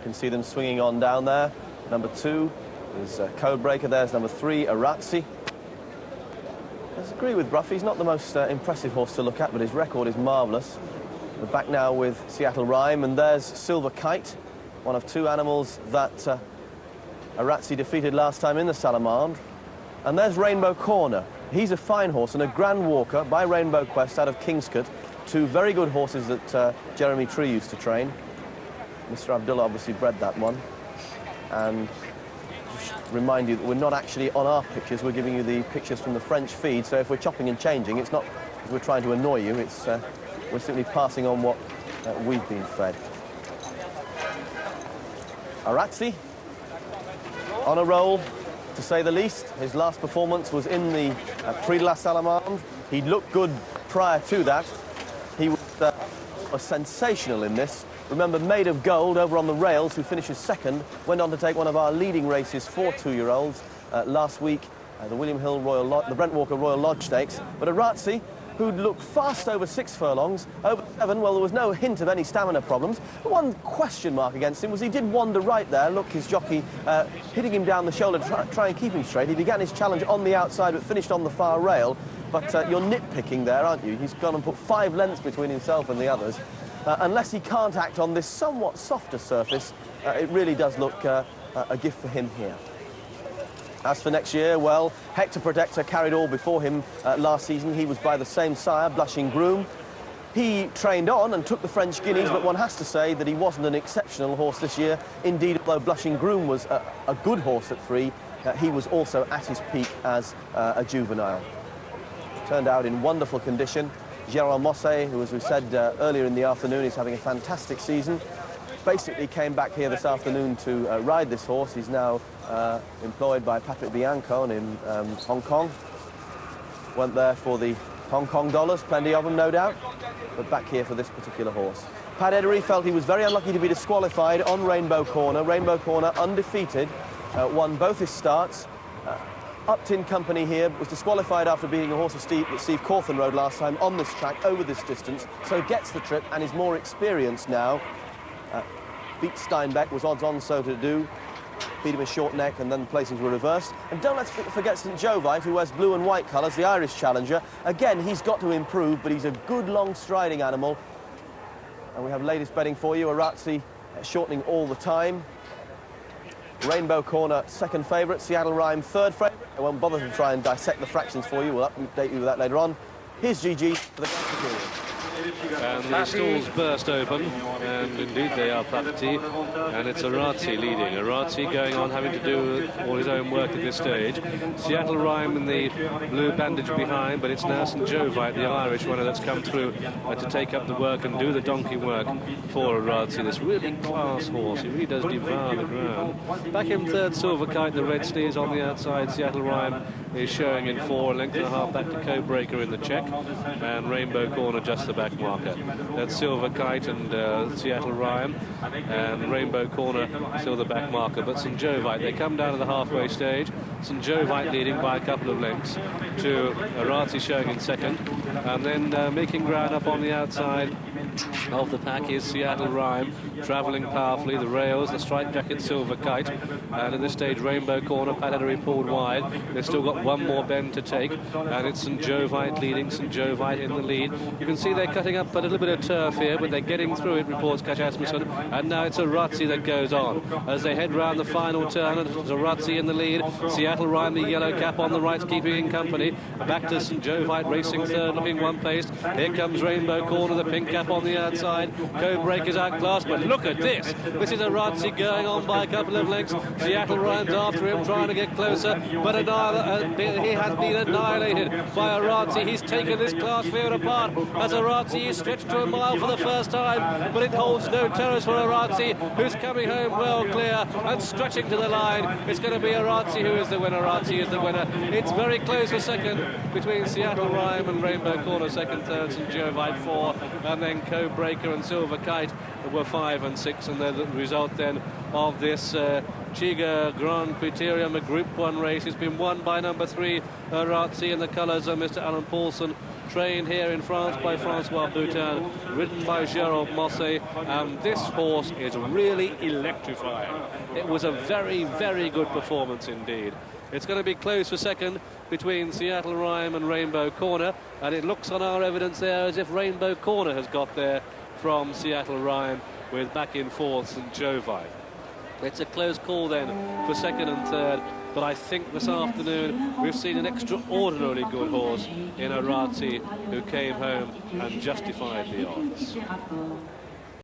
You can see them swinging on down there. Number 2 is Codebreaker. There's number 3, ARAZI. I agree with Bruff. He's not the most impressive horse to look at, but his record is marvellous. We're back now with Seattle Rhyme, and there's Silver Kite, one of 2 animals that ARAZI defeated last time in the Salamandre. And there's Rainbow Corner. He's a fine horse and a grand walker by Rainbow Quest out of Kingscote. 2 very good horses that Jeremy Tree used to train. Mr. Abdullah obviously bred that one. And just remind you that we're not actually on our pictures, we're giving you the pictures from the French feed, so if we're chopping and changing, it's not because we're trying to annoy you, it's we're simply passing on what we've been fed. ARAZI on a roll, to say the least. His last performance was in the Prix de la Salamandre. He'd looked good prior to that. He was sensational in this. Remember, Made of Gold over on the rails, who finishes second, went on to take one of our leading races for 2-year-olds last week, the William Hill Royal Lodge, the Brent Walker Royal Lodge Stakes. But ARAZI, who'd looked fast over 6 furlongs, over 7, well, there was no hint of any stamina problems. The one question mark against him was he did wander right there. Look, his jockey hitting him down the shoulder to try and keep him straight. He began his challenge on the outside, but finished on the far rail. But you're nitpicking there, aren't you? He's gone and put 5 lengths between himself and the others. Unless he can't act on this somewhat softer surface, it really does look a gift for him here. As for next year, well, Hector Protector carried all before him last season. He was by the same sire, Blushing Groom. He trained on and took the French Guineas, but one has to say that he wasn't an exceptional horse this year. Indeed, although Blushing Groom was a good horse at 3, he was also at his peak as a juvenile. Turned out in wonderful condition. Gérard Mosse, who, as we said earlier in the afternoon, is having a fantastic season, basically came back here this afternoon to ride this horse. He's now employed by Patrick Bianco in Hong Kong. Went there for the Hong Kong dollars, plenty of them, no doubt, but back here for this particular horse. Pat Edery felt he was very unlucky to be disqualified on Rainbow Corner. Rainbow Corner, undefeated, won both his starts. Upton Company here was disqualified after beating a horse of Steve Cawthon rode last time on this track over this distance, so gets the trip and is more experienced now. Beat Steinbeck, was odds-on so to do. Beat him a short neck, and then the placings were reversed. And don't let's forget St Jovite, who wears blue and white colours, the Irish challenger. Again, he's got to improve, but he's a good long striding animal. And we have latest betting for you. ARAZI shortening all the time. Rainbow Corner, second favourite. Seattle Rhyme, third favourite. I won't bother to try and dissect the fractions for you. We'll update you with that later on. Here's GG for the Grand Criterium. And the stalls burst open, and indeed they are Papti, and it's ARAZI leading. ARAZI going on, having to do all his own work at this stage. Seattle Rhyme in the blue bandage behind, but it's now St Jovite, the Irish one, that's come through to take up the work and do the donkey work for ARAZI. This really class horse, he really does devour the ground. Back in third, Silver Kite, the red sleeves on the outside. Seattle Rhyme is showing in 4, a length and a half back to Codebreaker in the check, and Rainbow Corner just the back marker. That's Silver Kite and Seattle Rhyme, and Rainbow Corner still the back marker. But St Jovite, they come down to the halfway stage. St Jovite leading by a couple of lengths to ARAZI showing in second, and then making ground up on the outside of the pack is Seattle Rhyme, travelling powerfully. The rails, the striped jacket, Silver Kite, and at this stage Rainbow Corner, Pat Edery pulled wide. They've still got one more bend to take, and it's St Jovite leading, St Jovite in the lead. You can see they're cutting up a little bit of turf here, but they're getting through it, reports Cash Asmussen, and now it's ARAZI that goes on. As they head round the final turn, it's ARAZI in the lead, Seattle Rhyme, the yellow cap on the right, keeping in company. Back to St Jovite, racing third, looking one-paced. Here comes Rainbow Corner, the pink cap on the outside. Codebreaker's outclassed, but look at this. This is ARAZI going on by a couple of lengths. Seattle Rhyme's after him, trying to get closer, but he has been annihilated by ARAZI. He's taken this class field apart as ARAZI is stretched to a mile for the first time, but it holds no terrors for ARAZI, who's coming home well clear and stretching to the line. It's going to be ARAZI who is the winner. ARAZI is the winner. It's very close for second between Seattle Rhyme and Rainbow Corner, second, third, St Jovite 4, and then Codebreaker and Silver Kite were 5 and 6, and the result then of this Chiga Grand Criterium, a Group 1 race, has been won by number number 3, ARAZI, in the colours of Mr. Alan Paulson, trained here in France by Francois Boutin, ridden by Jérôme Mosse, and this horse is really electrifying. It was a very, very good performance indeed. It's going to be close for second between Seattle Rhyme and Rainbow Corner, and it looks on our evidence there as if Rainbow Corner has got there from Seattle Rhyme, with back in fourth St. Jovi. It's a close call then for second and third, but I think this afternoon we've seen an extraordinarily good horse in ARAZI, who came home and justified the odds.